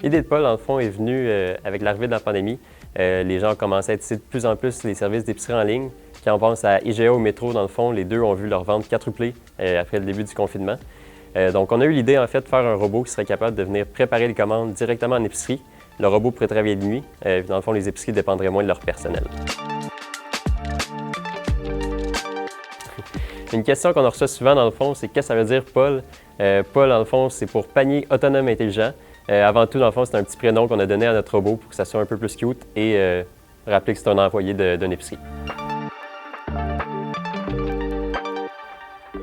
L'idée de Paul, dans le fond, est venue avec l'arrivée de la pandémie. Les gens ont commencé à utiliser de plus en plus les services d'épicerie en ligne. Quand on pense à IGA ou Métro, dans le fond, les deux ont vu leur vente quadrupler après le début du confinement. Donc, on a eu l'idée, en fait, de faire un robot qui serait capable de venir préparer les commandes directement en épicerie. Le robot pourrait travailler de nuit. Dans le fond, les épiceries dépendraient moins de leur personnel. Une question qu'on reçoit souvent, dans le fond, c'est qu'est-ce que ça veut dire Paul? Paul, dans le fond, c'est pour panier autonome intelligent. Avant tout, dans le fond, c'est un petit prénom qu'on a donné à notre robot pour que ça soit un peu plus cute et rappeler que c'est un employé d'une épicerie.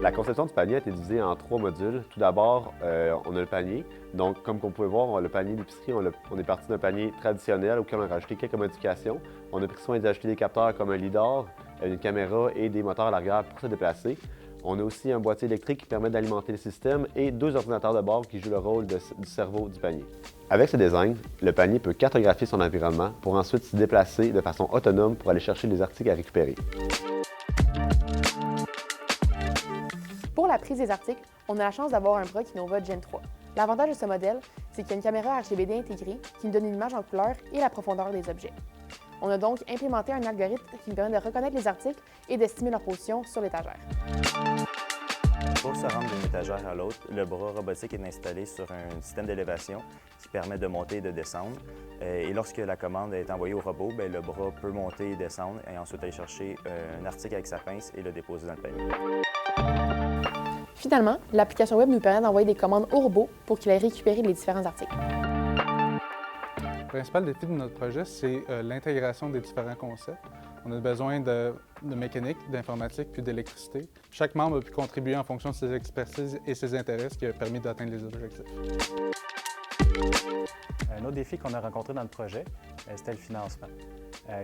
La conception du panier a été divisée en 3 modules. Tout d'abord, on a le panier. Donc, comme vous pouvez voir, le panier d'épicerie, on est parti d'un panier traditionnel auquel on a rajouté quelques modifications. On a pris soin d'ajouter des capteurs comme un lidar, une caméra et des moteurs à l'arrière pour se déplacer. On a aussi un boîtier électrique qui permet d'alimenter le système et 2 ordinateurs de bord qui jouent le rôle du cerveau du panier. Avec ce design, le panier peut cartographier son environnement pour ensuite se déplacer de façon autonome pour aller chercher les articles à récupérer. Pour la prise des articles, on a la chance d'avoir un Brock Innova Gen 3. L'avantage de ce modèle, c'est qu'il y a une caméra RGBD intégrée qui nous donne une image en couleur et la profondeur des objets. On a donc implémenté un algorithme qui nous permet de reconnaître les articles et d'estimer leur position sur l'étagère. Pour se rendre d'une étagère à l'autre, le bras robotique est installé sur un système d'élévation qui permet de monter et de descendre. Et lorsque la commande est envoyée au robot, le bras peut monter et descendre et ensuite aller chercher un article avec sa pince et le déposer dans le panier. Finalement, l'application web nous permet d'envoyer des commandes au robot pour qu'il aille récupérer les différents articles. Le principal défi de notre projet, c'est l'intégration des différents concepts. On a besoin de mécanique, d'informatique puis d'électricité. Chaque membre a pu contribuer en fonction de ses expertises et ses intérêts, ce qui a permis d'atteindre les objectifs. Un autre défi qu'on a rencontré dans le projet, c'était le financement.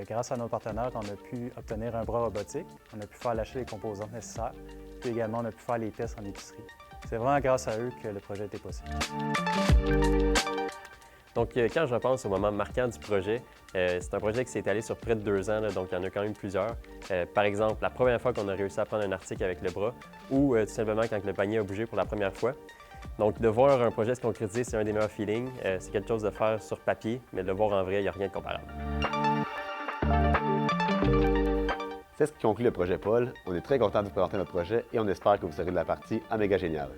Grâce à nos partenaires, on a pu obtenir un bras robotique, on a pu faire l'achat des composantes nécessaires, puis également on a pu faire les tests en épicerie. C'est vraiment grâce à eux que le projet était possible. Donc, quand je repense au moment marquant du projet, c'est un projet qui s'est étalé sur près de 2 ans, donc il y en a quand même plusieurs. Par exemple, la première fois qu'on a réussi à prendre un article avec le bras ou tout simplement quand le panier a bougé pour la première fois. Donc, de voir un projet se concrétiser, c'est un des meilleurs feelings. C'est quelque chose de faire sur papier, mais de le voir en vrai, il n'y a rien de comparable. C'est ce qui conclut le projet Paul. On est très content de vous présenter notre projet et on espère que vous serez de la partie à méga génial.